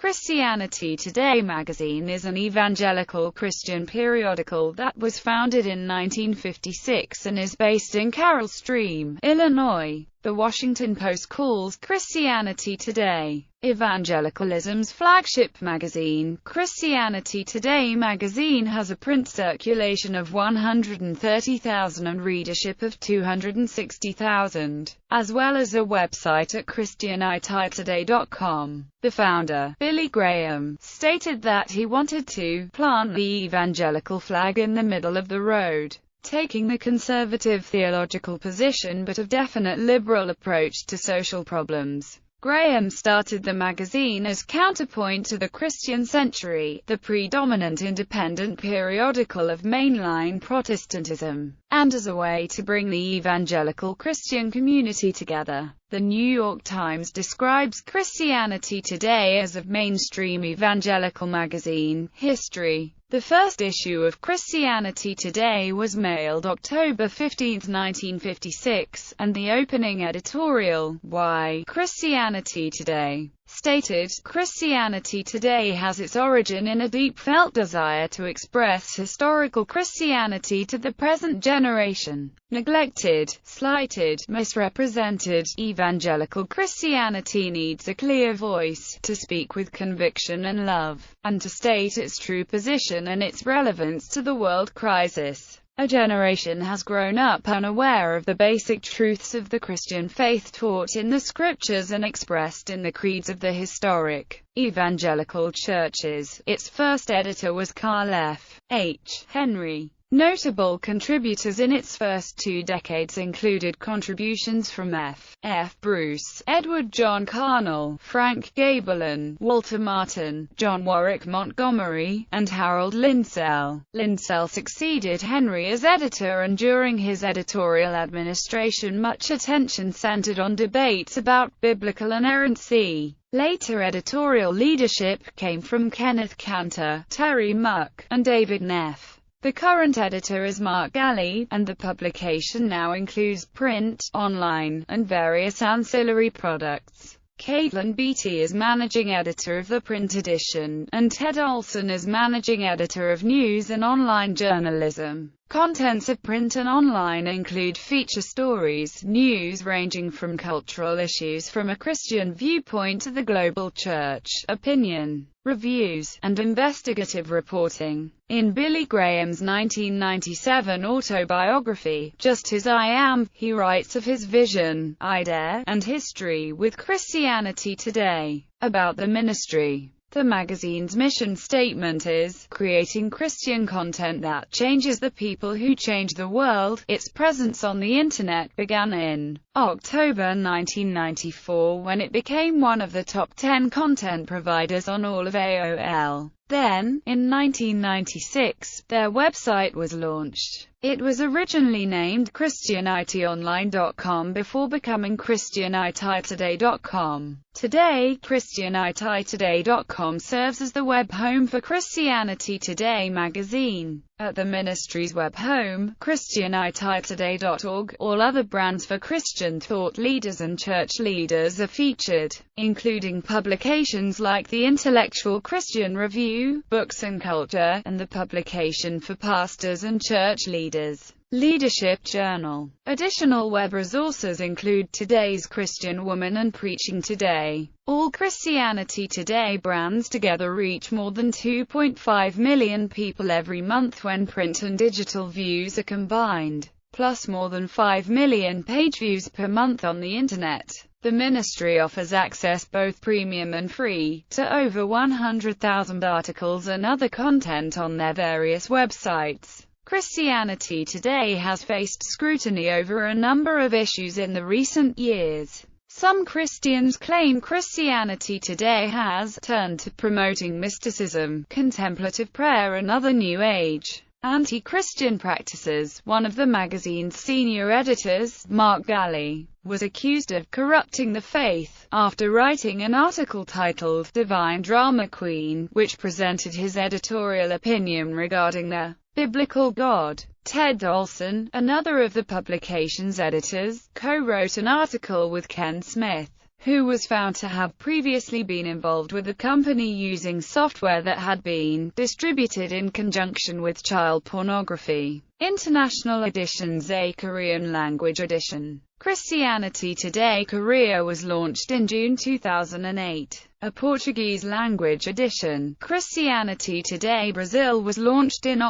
Christianity Today magazine is an evangelical Christian periodical that was founded in 1956 and is based in Carroll Stream, Illinois. The Washington Post calls Christianity Today evangelicalism's flagship magazine. Christianity Today magazine has a print circulation of 130,000 and readership of 260,000, as well as a website at christianitoday.com. The founder, Billy Graham, stated that he wanted to plant the evangelical flag in the middle of the road, taking the conservative theological position but a definite liberal approach to social problems. Graham started the magazine as counterpoint to the Christian Century, the predominant independent periodical of mainline Protestantism, and as a way to bring the evangelical Christian community together. The New York Times describes Christianity Today as a mainstream evangelical magazine. History. The first issue of Christianity Today was mailed October 15, 1956, and the opening editorial, Why Christianity Today, stated, Christianity Today has its origin in a deep-felt desire to express historical Christianity to the present generation. Neglected, slighted, misrepresented, evangelical Christianity needs a clear voice, to speak with conviction and love, and to state its true position and its relevance to the world crisis. A generation has grown up unaware of the basic truths of the Christian faith taught in the Scriptures and expressed in the creeds of the historic evangelical churches. Its first editor was Carl F. H. Henry. Notable contributors in its first 2 decades included contributions from F. Bruce, Edward John Carnell, Frank Gabelin, Walter Martin, John Warwick Montgomery, and Harold Linsell. Linsell succeeded Henry as editor, and during his editorial administration much attention centered on debates about biblical inerrancy. Later editorial leadership came from Kenneth Cantor, Terry Muck, and David Neff. The current editor is Mark Galli, and the publication now includes print, online, and various ancillary products. Caitlin Beatty is managing editor of the print edition, and Ted Olson is managing editor of news and online journalism. Contents of print and online include feature stories, news ranging from cultural issues from a Christian viewpoint to the global church, opinion, reviews, and investigative reporting. In Billy Graham's 1997 autobiography, Just As I Am, he writes of his vision, idea, and history with Christianity Today. About the ministry. The magazine's mission statement is, creating Christian content that changes the people who change the world. Its presence on the Internet began in October 1994 when it became one of the top 10 content providers on all of AOL. Then, in 1996, their website was launched. It was originally named ChristianITOnline.com before becoming ChristianITtoday.com. Today, ChristianITtoday.com serves as the web home for Christianity Today magazine. At the ministry's web home, ChristianITtoday.org, all other brands for Christian thought leaders and church leaders are featured, including publications like the Intellectual Christian Review, Books and Culture, and the publication for pastors and church leaders, Leadership Journal. Additional web resources include Today's Christian Woman and Preaching Today. All Christianity Today brands together reach more than 2.5 million people every month when print and digital views are combined, plus more than 5 million page views per month on the Internet. The ministry offers access, both premium and free, to over 100,000 articles and other content on their various websites. Christianity Today has faced scrutiny over a number of issues in the recent years. Some Christians claim Christianity Today has turned to promoting mysticism, contemplative prayer and other New Age, anti-Christian practices. One of the magazine's senior editors, Mark Galli, was accused of corrupting the faith, after writing an article titled Divine Drama Queen, which presented his editorial opinion regarding the biblical God. Ted Olson, another of the publication's editors, co-wrote an article with Ken Smith, who was found to have previously been involved with the company using software that had been distributed in conjunction with child pornography. International editions: a Korean language edition. Christianity Today Korea was launched in June 2008. A Portuguese language edition. Christianity Today Brazil was launched in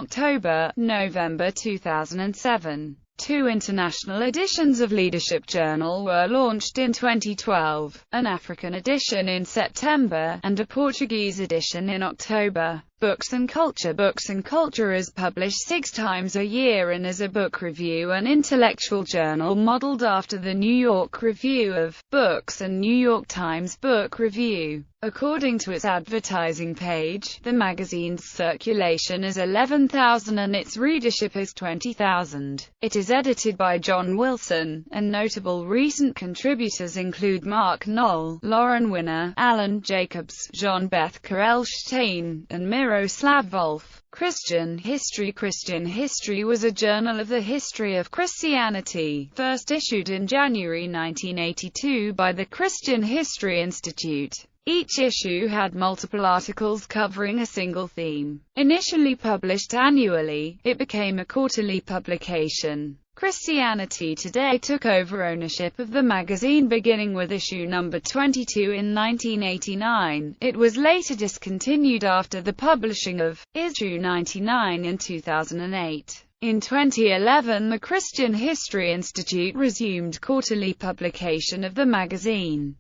November 2007. Two international editions of Leadership Journal were launched in 2012, an African edition in September, and a Portuguese edition in October. Books and Culture. Books and Culture is published 6 times a year and is a book review and intellectual journal modeled after the New York Review of Books and New York Times Book Review. According to its advertising page, the magazine's circulation is 11,000 and its readership is 20,000. It is edited by John Wilson, and notable recent contributors include Mark Knoll, Lauren Winner, Alan Jacobs, Jean Beth Karelstein, and Miroslav Volf. Christian History. Christian History was a journal of the history of Christianity, first issued in January 1982 by the Christian History Institute. Each issue had multiple articles covering a single theme. Initially published annually, it became a quarterly publication. Christianity Today took over ownership of the magazine beginning with issue number 22 in 1989. It was later discontinued after the publishing of issue 99 in 2008. In 2011, the Christian History Institute resumed quarterly publication of the magazine.